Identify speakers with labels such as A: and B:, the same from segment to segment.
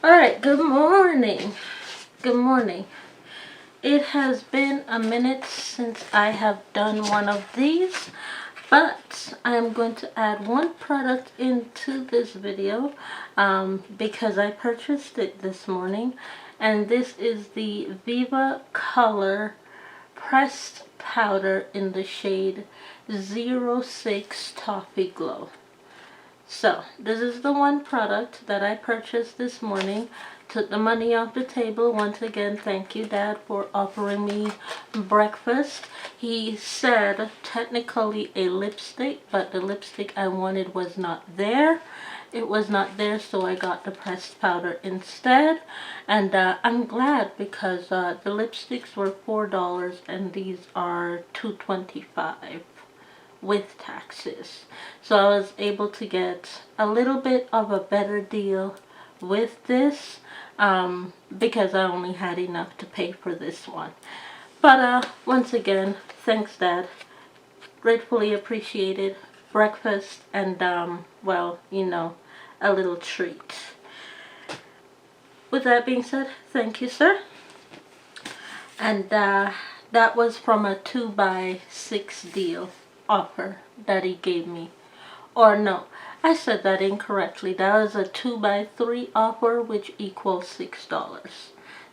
A: Alright, good morning. Good morning. It has been a minute since I have done one of these, but I am going to add one product into this video because I purchased it this morning, and this is the Viva Color Pressed Powder in the shade 06 Toffee Glow. So, this is the one product that I purchased this morning. Took the money off the table. Once again, thank you, Dad, for offering me breakfast. He said technically a lipstick, but the lipstick I wanted was not there. It was not there, so I got the pressed powder instead. And I'm glad because the lipsticks were $4 and these are $2.25 with taxes. So I was able to get a little bit of a better deal with this because I only had enough to pay for this one. But once again, thanks, Dad. Gratefully appreciated. Breakfast and well, you know, a little treat. With that being said, thank you, sir. And that was from a 2x6 deal offer that he gave me. Or no, I said that incorrectly. That was a 2x3 offer, which equals $6.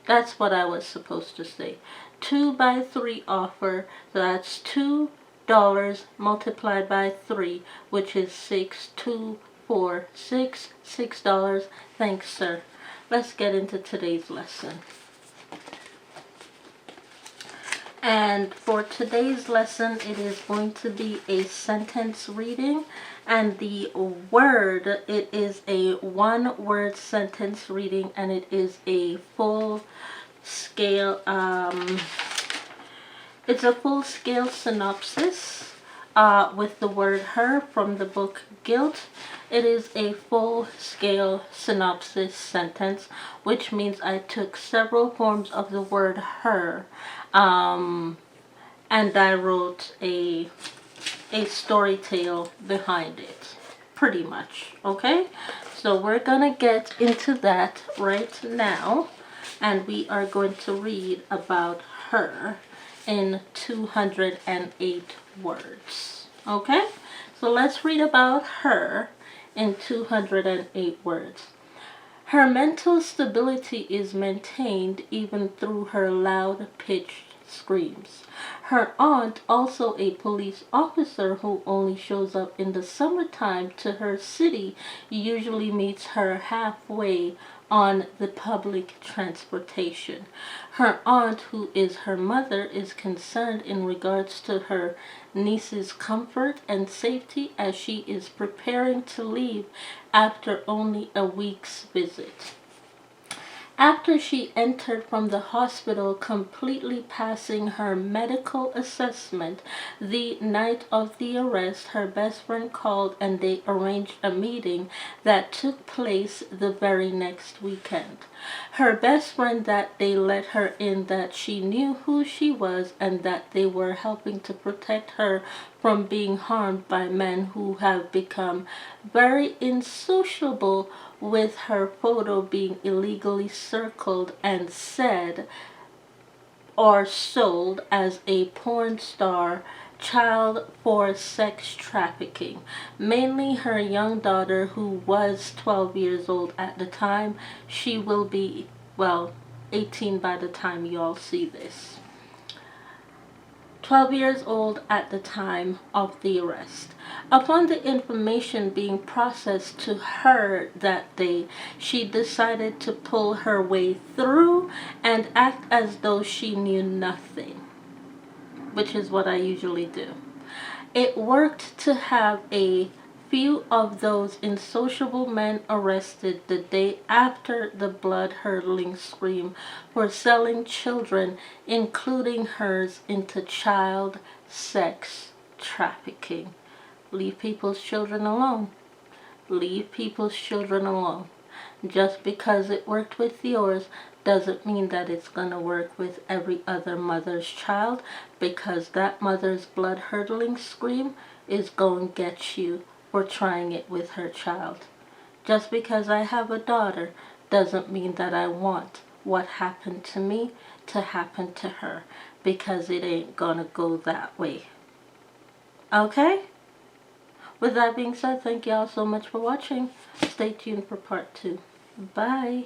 A: That's what I was supposed to say. 2x3 offer, so that's $2 multiplied by 3, which is 6, 2, 4, 6, $6. Thanks, sir. Let's get into today's lesson. And for today's lesson, it is going to be a sentence reading. And the word, it is a one-word sentence reading, and it is a full scale, it's a full scale synopsis with the word her from the book Guilt. It is a full scale synopsis sentence, which means I took several forms of the word her and I wrote a story tale behind it, pretty much. Okay, so we're gonna get into that right now, and we are going to read about her in 208 words. Okay, so let's read about her in 208 words. Her mental stability is maintained even through her loud-pitched screams. Her aunt, also a police officer who only shows up in the summertime to her city, usually meets her halfway on the public transportation. Her aunt, who is her mother, is concerned in regards to her niece's comfort and safety as she is preparing to leave after only a week's visit. After she entered from the hospital, completely passing her medical assessment, the night of the arrest, her best friend called and they arranged a meeting that took place the very next weekend. Her best friend that day let her in that she knew who she was and that they were helping to protect her from being harmed by men who have become very insociable, with her photo being illegally circled and said or sold as a porn star child for sex trafficking. Mainly her young daughter, who was 12 years old at the time. She will be, well, 18 by the time you all see this. 12 years old at the time of the arrest. Upon the information being processed to her that day, she decided to pull her way through and act as though she knew nothing, which is what I usually do. It worked to have a few of those insociable men arrested the day after the blood-curdling scream for selling children, including hers, into child sex trafficking. Leave people's children alone. Leave people's children alone. Just because it worked with yours doesn't mean that it's going to work with every other mother's child, because that mother's blood-curdling scream is going to get you for trying it with her child. Just because I have a daughter doesn't mean that I want what happened to me to happen to her, because it ain't gonna go that way. Okay? With that being said, thank y'all so much for watching. Stay tuned for part 2. Bye.